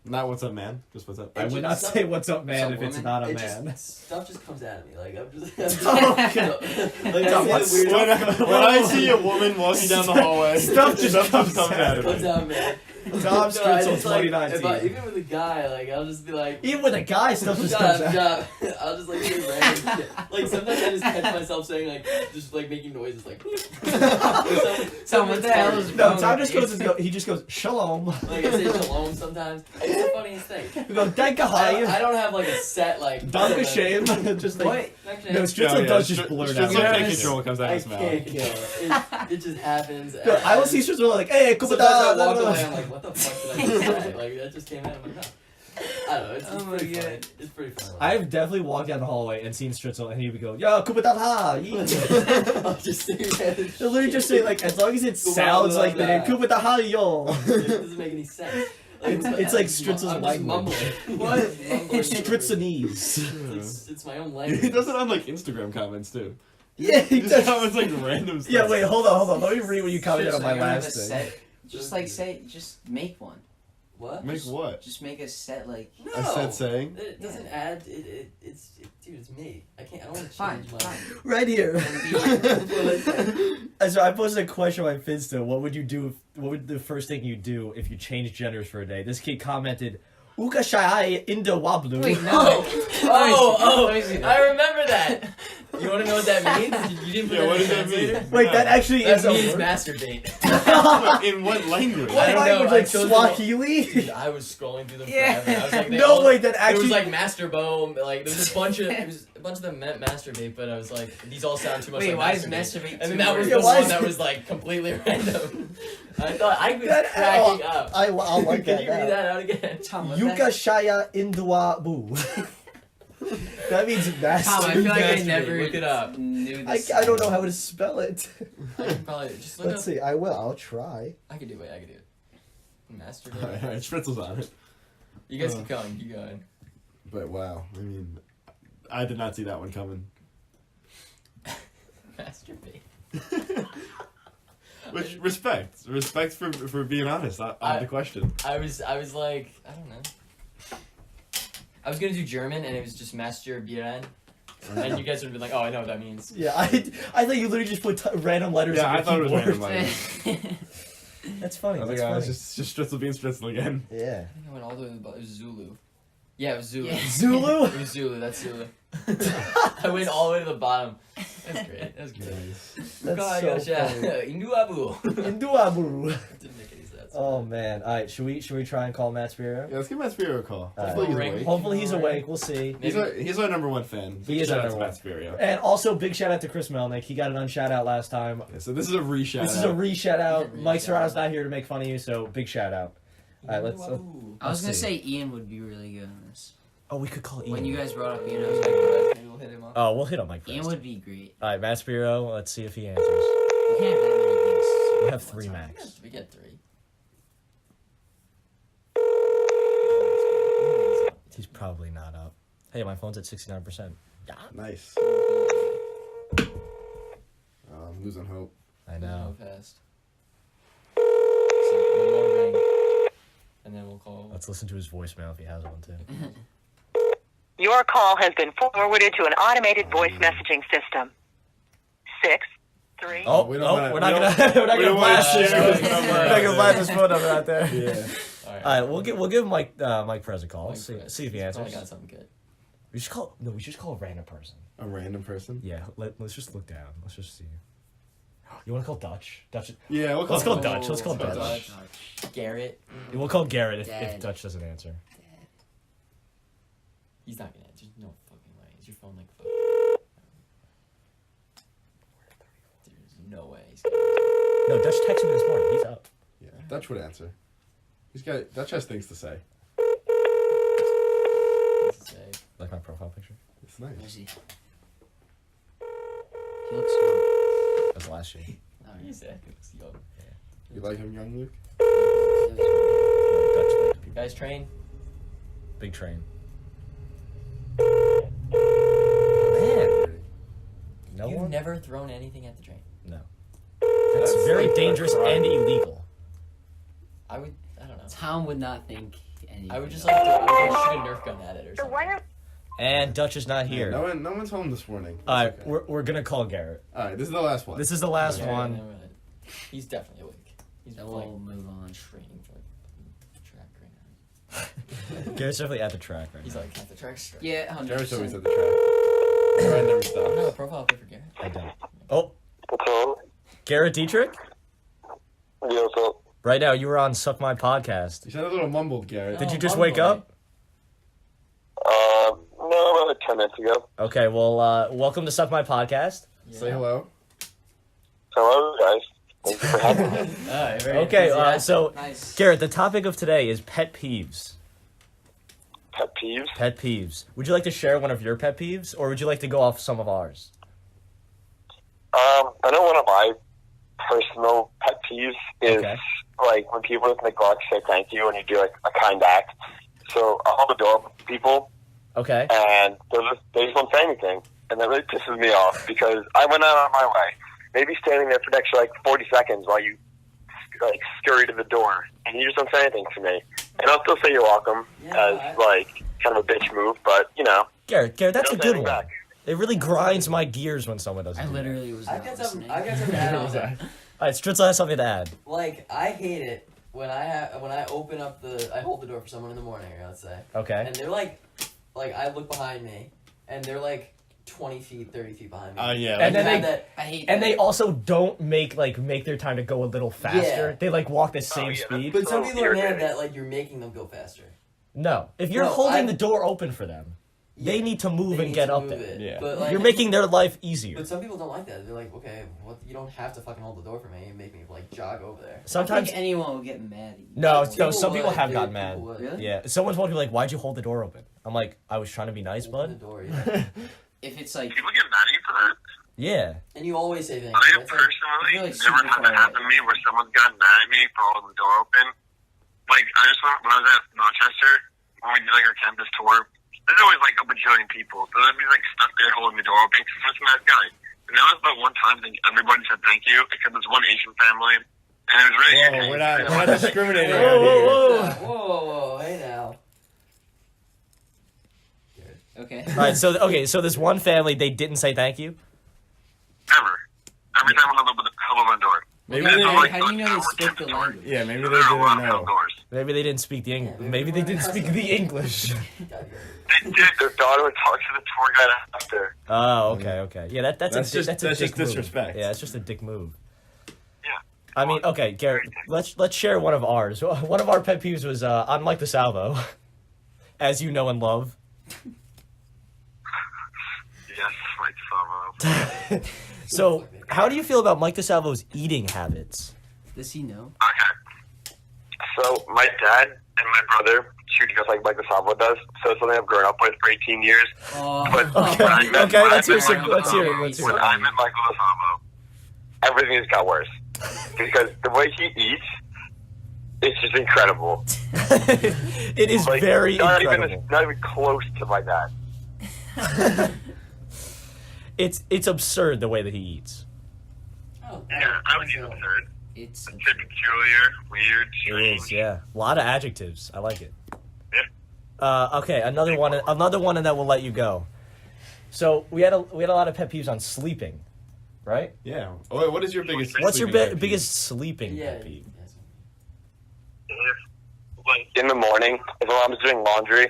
Not what's up, man. Just what's up. I would not say what's up, man, if it's not a man. Stuff just comes at me. Like I'm just. Like, Tom, when, what's- when I see a woman walking down the hallway, Stuff just comes at at me. comes out, man. Tom No, I Stritzel just, like, 2019. even with a guy, like I'll just be like. Even with a guy, stuff just Shut comes up, out. shut up. I'll just like say random shit. Like sometimes I just catch myself saying like just like making noises like. Tom, what the hell is No, wrong Tom with just you? goes. He just goes shalom. Like I say shalom sometimes. It's the funniest thing. We go danke I hai, don't have like a set like. danke shame. Just like What? no, Stritzel does just blurt out. Stritzel can't control what comes out I of his mouth. can't kill it. It just happens. No, I will see Stritzel like, hey, Sometimes I walk kumada. away. I'm like, what the fuck did I just say? Like that just came out of my mouth. I don't know. It's Oh my pretty God. funny. It's pretty funny. I've definitely walked down the hallway and seen Stritzel, and he would go, "Yo, kumada ha." I'll just say that. He'll literally just say like, as long as it sounds like the name kumada ha yo. It doesn't make any sense. It's like Stritzel's I'm just language. mumbling. What? It's Stritzelese. It's my own He language. does it on like Instagram comments too. Yeah, He he just does. comments like random stuff. Yeah, wait, hold on. Let me read what you commented on So my you're gonna have last a thing. set- Just like say, just make one. What? Make what? Just make a set like. No. I said saying. It doesn't add. It's dude. It's me. I can't. I don't want to Fine, change my. fine. Right here. Well, So I posted a question on my Finsta. What would you do? What would the first thing you do if you changed genders for a day? This kid commented, "Uka shai inda wablu." Wait, no. Oh, Let me see that. I remember that. You want to know what that means? You didn't put Yeah, that what in does the that mean? translator? Wait, that actually That is a means word. masturbate. In what language? What I don't know, language? I Like chose the Swahili? Dude, I was scrolling through them Yeah. forever. I was like, they No all- way. That It actually. was like masturbo, like there was a bunch of them meant masturbate, but I was like, these all sound too much Wait, like why is masturbate. masturbate? And two then that was words? Yeah, the why one is that it- was like completely random. I thought I was That- cracking up. I'll like Can that. you read that out again? Tom, what Yuka shaya indua bu. That means Tom, I master. feel like I Masturbate, never look it up. knew I this. don't know how to spell it. I can probably just look Let's up. see. I will. I'll try. I can do it. I can do it. Masturbate. Alright, Stritzel's on it. You guys keep going. Keep going. But wow, I mean, I did not see that one coming. Masturbate. Which respect for being honest on the question. I was like, I don't know. I was gonna do German and it was just masturbieren, and you guys would have been like, oh, I know what that means. Yeah, I thought you literally just put random letters Yeah, on I your thought it was keyboard. random letters. That's funny. I was That's like, oh, funny. it's just Stritzel being Stritzel again. Yeah. I think I went all the way to the bottom. It was Zulu. Yeah, it was Zulu. Yeah. Zulu? It was Zulu. That's Zulu. I went all the way to the bottom. That's great. That was great. That's so funny. Induabu. Induabu. Didn't make any sense. Oh man. Alright, should we try and call Matt Spiro? Yeah, let's give Matt Spiro a call. Alright. Hopefully he's Ring. awake. Hopefully he's awake. We'll see. He's our number one fan. He is shout our out to number Matt Spiro. And also, big shout out to Chris Melnick. He got an unshout out last time. Yeah, so this is a re-shout This is a re-shout out. Re-shout Mike Serrano's out. not here to make fun of you, so big shout out. Alright, let's. Induabu. I was gonna Let's see. say Ian would be really good on this. Oh, we could call Ian. When you guys brought up Ian, I was like, Maybe we'll hit him up. Oh, we'll hit on Mike Ian first. would be great. Alright, Matt Spiro. Let's see if he answers. We can't have that many things. We have 3 max. We get 3. He's probably not up. Hey, my phone's at 69%. Yeah. Nice. I'm losing hope. I know. Go fast. So, one more ring, and then we'll call. Let's listen to his voicemail if he has one too. Your call has been forwarded to an automated voice messaging system. 6 3. Oh, we don't wanna- we're not we gonna don't- we're not we gonna don't wanna blast this. share We're his number not out gonna there. blast his phone number out there. Yeah. All All right, we'll give Mike Perez a call. Mike See Perez. if he He's answers. probably got something good. We should call a random person. A random person? Yeah, let's just look down. Let's just see. You want to call Dutch? Dutch. Yeah, Let's call Dutch. Let's call Let's Dutch. call Garrett. We'll call Garrett if Dad. Dutch doesn't answer. He's not gonna. There's no fucking way. Is your phone like? There's no way. He's gonna. No, Dutch texted me this morning. He's up. Yeah, Dutch would answer. Dutch has things to say. What's it say? Like my profile picture. It's Let me nice. see. He looks young. That's last year. He's young. You like him, young Luke? Dutch likes people. Guys, train. Big train. Man. No You've one. never thrown anything at the train. No. That's very like dangerous a crime. and illegal. I would. I don't know. Tom would not think I would just like shoot a Nerf gun at it or something. And Dutch is not here. No one's home this morning. All right, It's okay. we're gonna call Garrett. All right, this is the last one. This is the last Okay, one. never mind. He's definitely awake. He's Then like we'll move on. training for the track right now. Garrett's definitely at the track right He's now. like, at the track straight. Yeah, Garrett's always 100%. at the track. Garrett never I don't have a stops. profile pic for Garrett. I don't. Oh, What's up? Garrett Dietrich. Yeah, what's up? Right now, you were on Suck My Podcast. You sound a little mumbled, Garrett. Did Oh, you just humble, wake up? No, about like 10 minutes ago. Okay, well, welcome to Suck My Podcast. Yeah. Say hello. Hello, guys. Thank you for having me. Alright, very Okay, enthusiastic. so Nice. Garrett, the topic of today is pet peeves. Pet peeves? Pet peeves. Would you like to share one of your pet peeves, or would you like to go off some of ours? I know one of my personal pet peeves is Okay. like when people just neglect to say thank you when you do like a kind act. So I hold the door open to people Okay. and they just won't say anything. And that really pisses me off because I went out on my way. Maybe standing there for an extra like 40 seconds while you like scurry to the door and you just don't say anything to me. And I'll still say you're welcome as like kind of a bitch move, but you know. Garrett, that's a don't say good anything one. back. It really grinds my gears when someone doesn't I do that. literally was I've not got some. listening. I've got some to add on that. All right, Stritzel has something to add. Like I hate it when I open up I hold the door for someone in the morning, let's say, Okay. and they're like I look behind me, and they're like 20 feet, 30 feet behind me. Oh, yeah. And Like, then have they- that. I hate And that. they also don't make their time to go a little faster. Yeah. They like walk the same yeah, speed. But some so people are mad irritating. that like you're making them go faster. No, if you're No, holding I- the door open for them, they need to move They and need get to up move there. it. Yeah. But, like, You're making their life easier. But some people don't like that. They're like, okay, what? You don't have to fucking hold the door for me and make me like jog over there. I don't Sometimes think anyone will get mad at you. no, People some people would, have dude, gotten mad. people would. Really? Yeah, someone's won't be like, "Why'd you hold the door open?" I'm like, "I was trying to be nice, Open the bud." door, yeah. If it's like, People get mad at you for that. Yeah. And you always say thank I you. have That's like, personally I feel like never super had that far happen to me where someone's gotten mad at me for holding the door open. Like, I just went, when I was at Rochester, when we did like our campus tour, there's always like a bajillion people. So I'd be like stuck there holding the door open because I'm just a nice guy. And that was about one time that everybody said thank you except this one Asian family. And it was really Whoa, irritating. we're not discriminating. Whoa, out whoa, here. whoa. Whoa, hey now. okay. All right, so this one family, they didn't say thank you. Never. Every time I held open the door. Maybe How, they, how do you know they spoke the language? yeah, maybe they There are a didn't lot of held know. doors. Maybe they didn't speak the English. Yeah, Maybe they didn't speak the English. They did. Their daughter would talk to the tour guide after. Oh, okay. Yeah, that's That's a just- that's a that's dick just move. disrespect. Yeah, it's just a dick move. Yeah. I mean, okay, Garrett, let's share one of ours. One of our pet peeves was on Mike DeSalvo, as you know and love. Yes, like so. So, how do you feel about Mike DeSalvo's eating habits? Does he know? Okay. So my dad and my brother shoot just like Mike DeSalvo does. So it's something I've grown up with for 18 years. Oh, But Okay, when I met- okay, when I let's hear met some- Michael let's hear it, DeSalvo- let's hear When it. I met Michael DeSalvo, everything has got worse because the way he eats, it's just incredible. It is Like, very not incredible. even not even close to my dad. It's absurd the way that he eats. Oh, Yeah, I would use absurd. it's It's peculiar, weird, It strange. is, yeah. A lot of adjectives. I like it. Yeah. Okay, another one, and then we'll let you go. So we had a lot of pet peeves on sleeping, right? Yeah. Oh, wait, what is your biggest? What's your sleeping pet peeve? biggest sleeping yeah. pet peeve? Yes. If, like, in the morning, if my mom's doing laundry,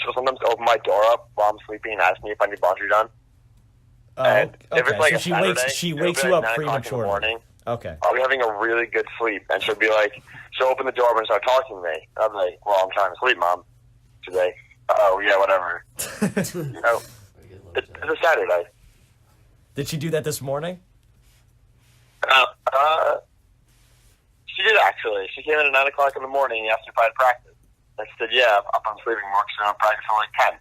she'll sometimes open my door up while I'm sleeping and ask me if I need laundry done. Oh, And if okay. it's like So a she Saturday, she it'll wakes be you like up 9 o'clock in the prematurely. morning. Okay. I'll be having a really good sleep, and she'll be like, she'll open the door and start talking to me. I'm like, well, I'm trying to sleep, Mom. She's like, oh, yeah, whatever. You know, it's a Saturday. Did she do that this morning? She did, actually. She came in at 9 o'clock in the morning and asked me if I had practice. I said, yeah, I'm sleeping more because I'm practicing like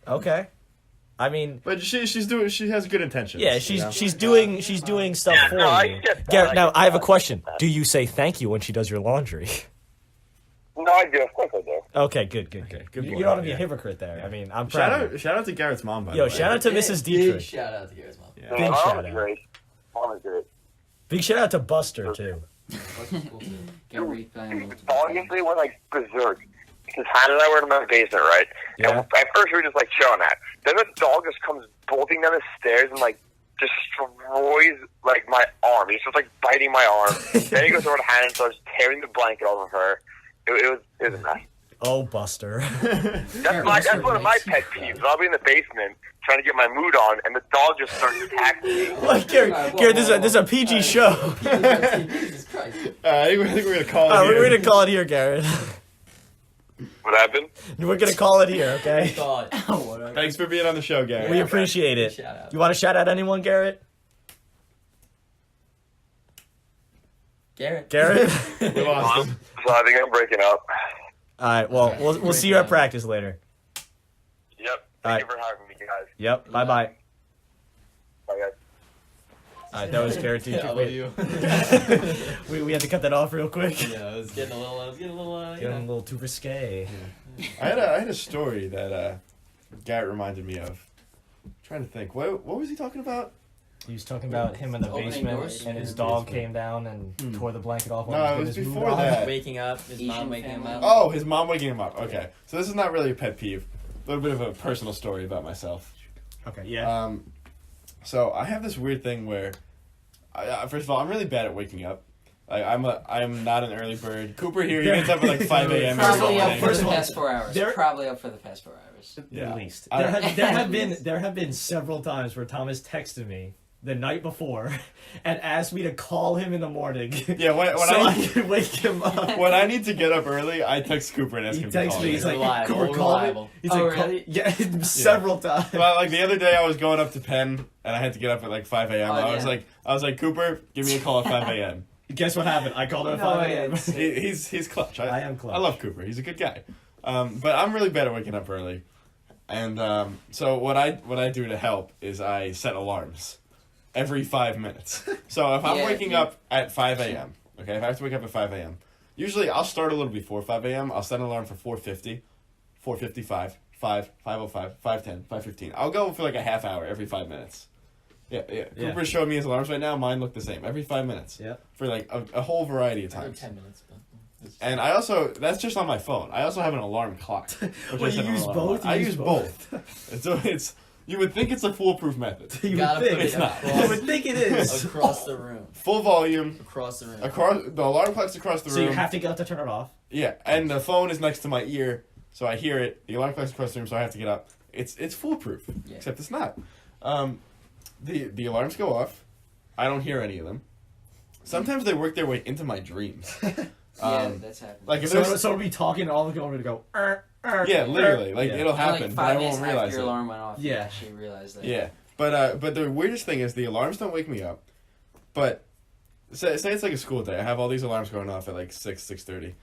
10. Okay. I mean, But she has good intentions. yeah, you she's know? she's doing stuff Yeah, for no, I you. get that. Garrett, I now get I have a that. question. Do you say thank you when she does your laundry? No, I do. Of course I do. Okay, good. good You boy, don't want to be a yeah. hypocrite there. I mean, I'm proud. of you. Shout out to Garrett's mom, by the Yo, way. shout out to Mrs. Big Dietrich. shout out to Garrett's mom. Yeah. Big Mom shout is out. great. Mom is great. Big shout out to Buster too. Got raped by a The multiple dog times. yesterday went like berserk. Because Hannah and I were in my basement, right? Yeah. And at first we were just like chilling at. Then the dog just comes bolting down the stairs and like destroys like my arm. He's just like biting my arm. Then he goes over to Hannah and starts tearing the blanket off of her. It was a mess. Oh, Buster. That's one of my pet peeves. I'll be in the basement trying to get my mood on, and the dog just starts attacking me. Like, Garrett, this is a PG show. Jesus Christ. I think we're gonna call it. We're here. gonna call it here, Garrett. What happened? We're gonna call it here, okay? God. Thanks for being on the show, Gary. We appreciate it. Shout out. You want to shout out anyone, Garrett? Garrett. Garrett? We lost him. So I think I'm breaking up. All right. Well, we'll see you at practice later. Yep. Alright. Thank you for having me, guys. Yep. Bye bye. Bye, guys. All right. That was Garrett Yeah, I teacher. love you. we had to cut that off real quick. Yeah, I was getting a little, you Getting a know. little too risque. I had a story that Garrett reminded me of. I'm trying to think. What was he talking about? He was talking about him in the Opening basement, doors? and his In the dog basement. came down and tore the blanket off. No, while he it was was getting his before mood on. that. Waking up, his Asian mom waking him family. up. Oh, his mom waking him up. Okay, so this is not really a pet peeve. A little bit of a personal story about myself. Okay. Yeah. So I have this weird thing where, first of all, I'm really bad at waking up. Like I'm not an early bird. Cooper here, he gets up at like 5 a.m. every Probably up morning. for First the of all, past 4 hours. there- Probably up for the past 4 hours. Yeah. At least I- there have been several times where Thomas texted me the night before and asked me to call him in the morning. Yeah, when so I I can wake him up. when I need to get up early, I text Cooper and ask He him to texts call me. He's like, Reliable, "Cooper, call me." reliable. He's Oh, like, "Call-" really? Yeah, several times. Well, like the other day, I was going up to Penn and I had to get up at like 5 a.m. Oh, I was yeah. like, Cooper, give me a call at 5 a.m. Guess what happened? I called him at No, 5 a.m. He's clutch. I am clutch. I love Cooper. He's a good guy. But I'm really bad at waking up early, and so what I do to help is I set alarms every 5 minutes. So if I'm Yeah, waking yeah. up at 5 a.m., okay, if I have to wake up at 5 a.m., usually I'll start a little before 5 a.m. I'll set an alarm for 4:50, 4:55, 5, 5:05, 5:10, 5:15. I'll go for like a half hour every 5 minutes. Yeah. Yeah. Cooper's showing me his alarms right now. Mine look the same every 5 minutes. Yeah. For like a whole variety of Every times. 10 minutes. But And I also, that's just on my phone. I also have an alarm clock. which Well, I set you an use alarm both? on. I You use use both. And so you would think it's a foolproof method. You gotta would put think. It's not. You would think it is. across the room. Full volume, Across the room. across the alarm clock's across the So room. you have to get up to turn it off. Yeah, and the phone is next to my ear, so I hear it. The alarm clock's across the room, so I have to get up. It's foolproof, Yeah. except it's not. The alarms go off. I don't hear any of them. Sometimes they work their way into my dreams. Yeah, that's happened. Like if So there's we'll be talking, and all of them are going to go. yeah, literally, like Yeah. it'll And, happen, like but I 5 minutes won't after realize your it. alarm went off, you Yeah. actually realized that. Yeah, but the weirdest thing is the alarms don't wake me up. But say it's like a school day. I have all these alarms going off at like 6:30,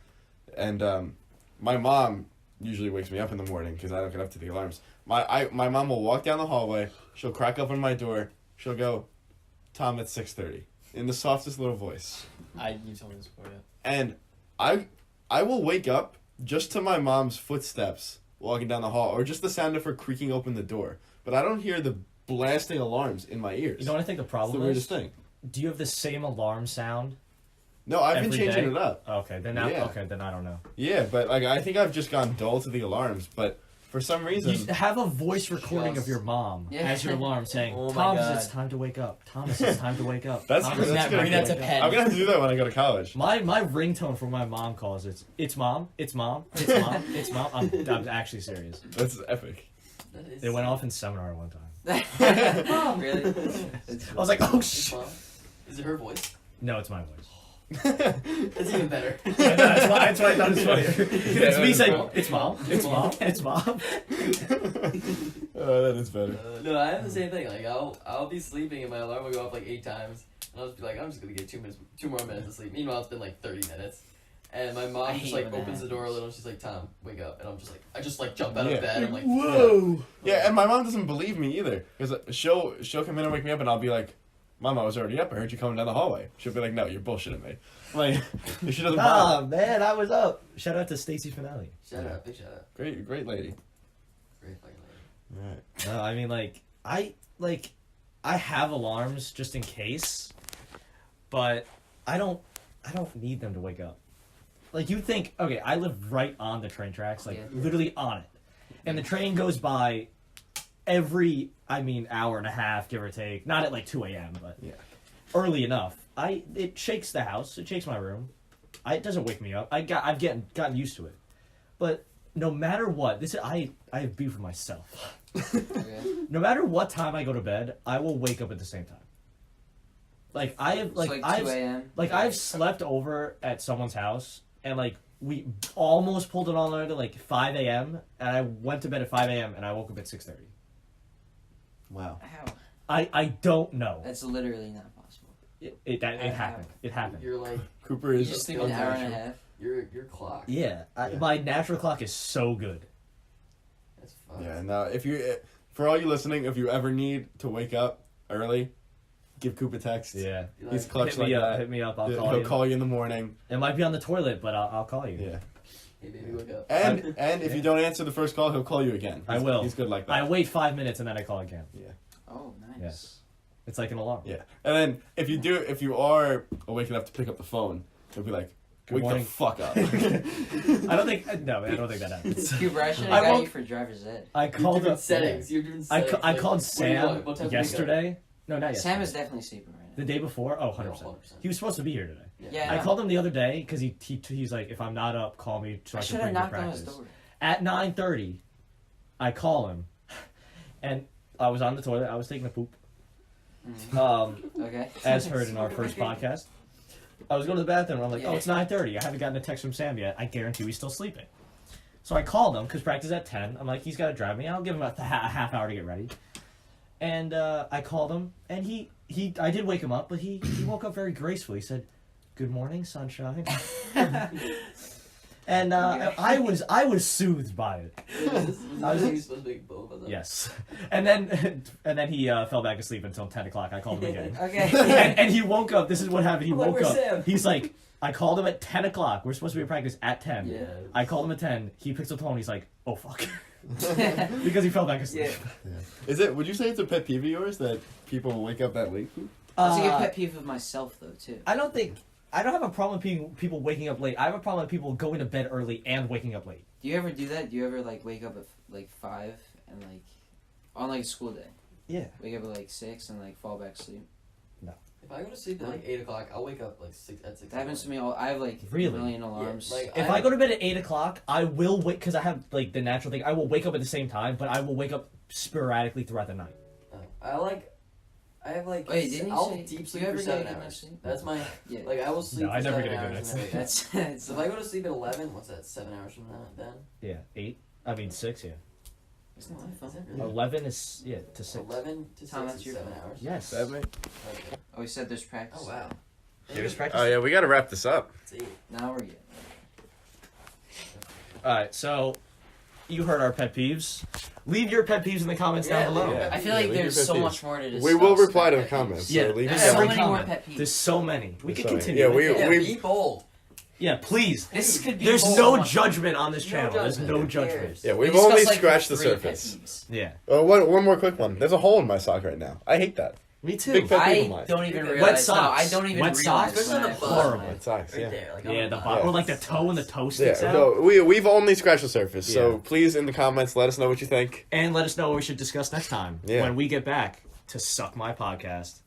and my mom usually wakes me up in the morning because I don't get up to the alarms. My mom will walk down the hallway. She'll crack open my door. She'll go, "Tom, it's 6:30," in the softest little voice, You told me this before, yeah. and I will wake up just to my mom's footsteps walking down the hall, or just the sound of her creaking open the door. But I don't hear the blasting alarms in my ears. You know what I think the It's the problem weirdest is? thing. Do you have the same alarm sound? No, I've been every changing day? it up. Okay, then Yeah. I don't know. Yeah, but like I think I've just gone dull to the alarms. But for some reason, You have a voice recording of Just- your mom Yeah. as your alarm saying, Oh my "Thomas, God. it's time to wake up. Thomas, it's time to wake up." That's Thomas, good. it's That's time good. Bring that to wake up." Penn. I'm gonna have to do that when I go to college. My ringtone for my mom calls it's mom, it's mom, it's mom, it's mom. I'm actually serious. That's epic. That is It went off in seminar one time. Mom, really? I was like, "Oh shit!" Is it her voice? No, it's my voice. That's even better. that's why I thought it's funnier. It's me that's saying, cool. "It's mom, it's mom, it's mom." Oh, that is better. No, I have the same thing. Like I'll be sleeping and my alarm will go off like 8 times, and I'll just be like, I'm just gonna get 2 more minutes of sleep. Meanwhile, it's been like 30 minutes, and my I mom hate just like when that opens the door a happens. little. And she's like, Tom, wake up, and I just like jump out Yeah. of bed. I'm like, Whoa! Yeah, and my mom doesn't believe me either, because she'll come in and wake me up, and I'll be like, "Mom, I was already up. I heard you coming down the hallway." She'll be like, "No, you're bullshitting me." Like, she doesn't. Ah, believe. man, I was up. Shout out to Stacy Finale. Shut up, big shout out, Great lady. great fucking lady. Right. No, I mean, I have alarms just in case, but I don't I don't need them to wake up. Like, you think, okay, I live right on the train tracks, like, Yeah. literally on it. And the train goes by every, hour and a half, give or take. Not at, like, 2 a.m., but early enough. It shakes the house. It shakes my room. It doesn't wake me up. I've gotten used to it. But no matter what, I have beef with myself. Okay. No matter what time I go to bed, I will wake up at the same time. Like, It's like 2 a.m. Like, I've slept over at someone's house, and, like, we almost pulled it all night at, like, 5 a.m., and I went to bed at 5 a.m., and I woke up at 6:30. Wow. How? I don't know. That's literally not possible. It happened. It happened. You're like Cooper You is just sleep an hour and a half. your clock. Yeah, my natural clock is so good. That's fucked. Yeah, and for all you listening, if you ever need to wake up early, give Coop a text. Yeah. You He's like, clutch Hit like me up. that. Hit me up. I'll Yeah, call he'll you. call you in the morning. It might be on the toilet, but I'll call you. Yeah. hey baby, wake up. And if you don't answer the first call, he'll call you again. I will. He's good like that. I wait 5 minutes and then I call again. Oh, nice. Yes. It's like an alarm. Yeah. And then if you are awake enough to pick up the phone, he'll be like, Good wake morning. the fuck up. I don't think that happens. Cooper, I should I have got won't- you for driver's ed. I You're called doing up. settings. You're doing I settings. called What do you Sam want? What time do you wake up? yesterday. No, not yesterday. Sam is definitely sleeping right now. The day before? Oh, 100%. Yeah, 100%. He was supposed to be here today. Yeah, I know. called him the other day because he's like, if I'm not up, call me so I I should can have bring you to knocked on his practice. door. At 9:30, I call him, and I was on the toilet. I was taking a poop. Okay. As heard in our first podcast. I was going to the bathroom. I'm like, Yeah. oh, it's 9:30. I haven't gotten a text from Sam yet. I guarantee he's still sleeping. So I called him because practice at 10. I'm like, he's got to drive me. I'll give him a half hour to get ready. And I called him, and I did wake him up, but he woke up very gracefully. He said, "Good morning, sunshine." And I was soothed by it. I was- you supposed to make both of them? Yes. And then he fell back asleep until 10 o'clock. I called him again. Okay. and he woke up. This is what happened. He Like, woke where's up. Sam? He's like, I called him at 10 o'clock. We're supposed to be at practice at 10. Yeah. I called him at 10. He picks up the phone. He's like, oh, fuck. Because he fell back asleep. Would you say it's a pet peeve of yours that people wake up that late? That's a good pet peeve of myself, though, too. I don't have a problem with people waking up late. I have a problem with people going to bed early and waking up late. Do you ever do that? Do you ever, like, wake up at, like, 5 and, like, on, like, a school day? Yeah. Wake up at, like, 6 and, like, fall back asleep? If I go to sleep at like 8 o'clock, I'll wake up like 6 at 6. That happens to me all... I have, like, Really? a million alarms. Yeah, like, If I go to bed at 8 o'clock, I will wait, because I have, like, the natural thing. I will wake up at the same time, but I will wake up sporadically throughout the night. I have like. Wait, didn't you I'll say... deep do sleep you for ever 7 get a good night's hours. sleep? That's my. Yeah. Like I will sleep. No, I for never 7 get a good hours night's and then sleep. wake up. That's So if I go to sleep at 11, what's that? 7 hours from then? Yeah, 6, yeah. It's not my Is fault. that really? 11 is, to 6. 11 to 6 Tom, that's is your 7 fault. hours. Yes. Okay. Oh, we said there's practice. Oh wow. There's practice. Oh yeah, we gotta wrap this up. It's 8. Now we're good. Alright, so you heard our pet peeves. Leave your pet peeves in the comments Yeah, down below. leave it. I feel Yeah, like leave your there's pet so peeves. much more to discuss. We will reply to the about pet comments. peeves. Yeah, so leave there's it so down. many more pet peeves. There's so many. We could So, continue. yeah, we- Yeah, be bold. Yeah, please. This could be There's bold. no judgment on this No channel. There's judgment. no Who judgment. cares? Yeah, We we've discussed, only like, scratched the 3 pet surface. peeves. Yeah. One more quick one. There's a hole in my sock right now. I hate that. Me too. Big pet peeve of I mine. don't even Wet realize. socks. No, I don't even Wet realize. socks? Especially on when the I- butt. Horrible. It sucks. Right Yeah. there. Like, Yeah, the bottom. bottom. Or like the toe and the toe sticks Yeah, out. so we've only scratched the surface. So Yeah. please, in the comments, let us know what you think. And let us know what we should discuss next time Yeah. when we get back to Suck My Podcast.